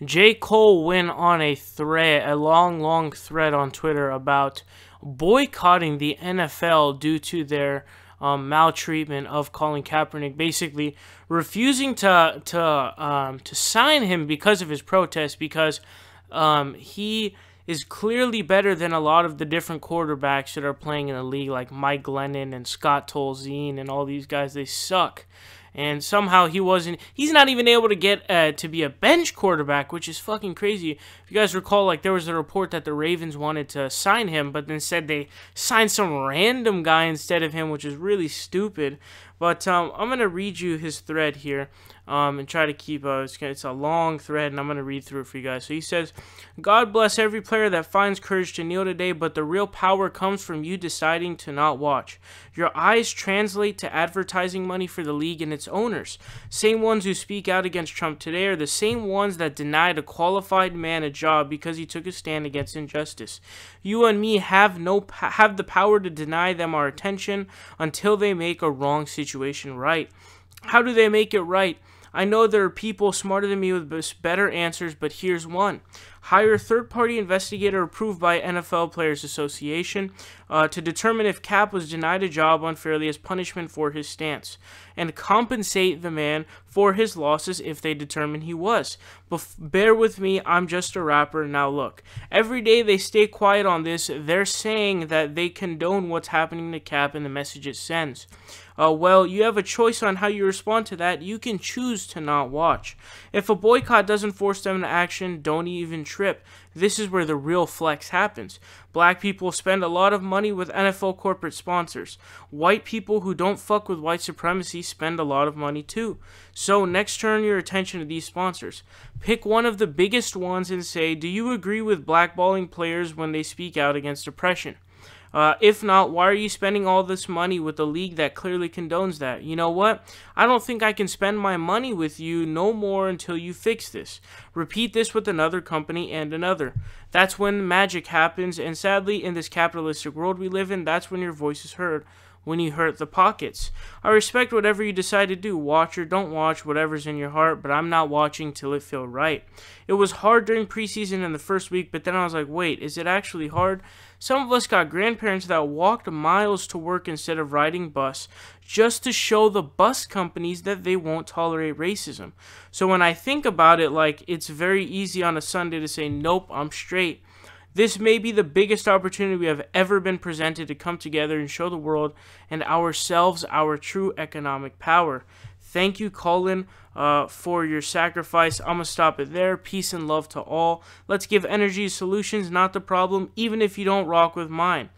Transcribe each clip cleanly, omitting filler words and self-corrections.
J. Cole went on a long thread on Twitter about boycotting the NFL due to their maltreatment of Colin Kaepernick, basically refusing to sign him because of his protest, because he is clearly better than a lot of the different quarterbacks that are playing in the league, like Mike Glennon and Scott Tolzien and all these guys. They suck. And somehow he's not even able to get to be a bench quarterback, which is fucking crazy. If you guys recall, like, there was a report that the Ravens wanted to sign him, but then said they signed some random guy instead of him, which is really stupid. But I'm going to read you his thread here and try to keep it's a long thread, and I'm going to read through it for you guys. So he says, God bless every player that finds courage to kneel today, but the real power comes from you deciding to not watch. Your eyes translate to advertising money for the league and its owners. Same ones who speak out against Trump today are the same ones that denied a qualified man a job because he took a stand against injustice. You and me have the power to deny them our attention until they make a wrong situation right. How do they make it right? I know there are people smarter than me with better answers, but here's one. Hire a third-party investigator approved by NFL Players Association to determine if Cap was denied a job unfairly as punishment for his stance, and compensate the man for his losses if they determine he was. Bear with me, I'm just a rapper. Now look, every day they stay quiet on this, they're saying that they condone what's happening to Cap and the message it sends. Well, you have a choice on how you respond to that. You can choose to not watch. If a boycott doesn't force them into action, don't even trip. This is where the real flex happens. Black people spend a lot of money with NFL corporate sponsors. White people who don't fuck with white supremacy spend a lot of money too. So next, turn your attention to these sponsors. Pick one of the biggest ones and say, do you agree with blackballing players when they speak out against oppression? If not, why are you spending all this money with a league that clearly condones that? You know what? I don't think I can spend my money with you no more until you fix this. Repeat this with another company and another. That's when magic happens, and sadly, in this capitalistic world we live in, that's when your voice is heard. When you hurt the pockets. I respect whatever you decide to do. Watch or don't watch, whatever's in your heart, but I'm not watching till it feels right. It was hard during preseason in the first week, but then I was like, wait, is it actually hard? Some of us got grandparents that walked miles to work instead of riding bus just to show the bus companies that they won't tolerate racism. So when I think about it, like, it's very easy on a Sunday to say, nope, I'm straight. This may be the biggest opportunity we have ever been presented to come together and show the world and ourselves our true economic power. Thank you, Colin, for your sacrifice. I'm going to stop it there. Peace and love to all. Let's give energy solutions, not the problem, even if you don't rock with mine.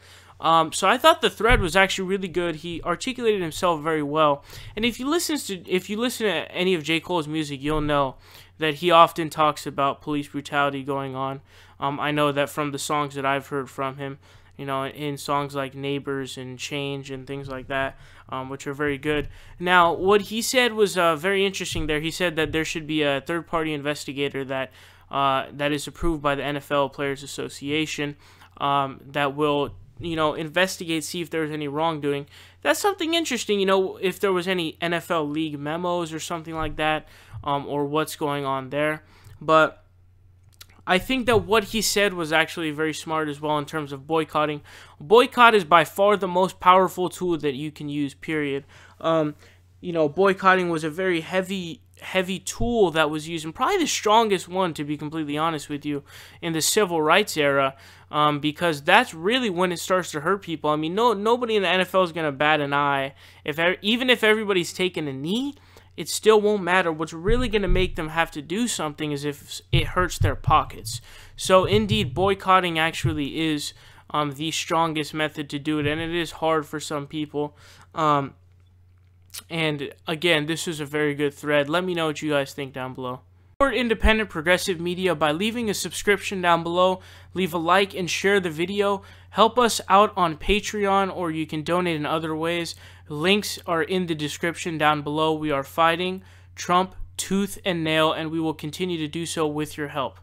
So I thought the thread was actually really good. He articulated himself very well. And if you listen to any of J. Cole's music, you'll know that he often talks about police brutality going on. I know that from the songs that I've heard from him, you know, in songs like Neighbors and Change and things like that, which are very good. Now, what he said was very interesting there. He said that there should be a third-party investigator that is approved by the NFL Players Association that will, you know, investigate, see if there's any wrongdoing. That's something interesting, you know, if there was any NFL league memos or something like that, or what's going on there. But I think that what he said was actually very smart as well in terms of boycotting. Boycott is by far the most powerful tool that you can use, period. You know, boycotting was a very heavy tool that was used, and probably the strongest one, to be completely honest with you, in the civil rights era, because that's really when it starts to hurt people. I mean, nobody in the NFL is going to bat an eye. Even if everybody's taking a knee, it still won't matter. What's really going to make them have to do something is if it hurts their pockets. So indeed, boycotting actually is the strongest method to do it, and it is hard for some people. And again, this is a very good thread. Let me know what you guys think down below. Support independent progressive media by leaving a subscription down below. Leave a like and share the video. Help us out on Patreon, or you can donate in other ways. Links are in the description down below. We are fighting Trump tooth and nail, and we will continue to do so with your help.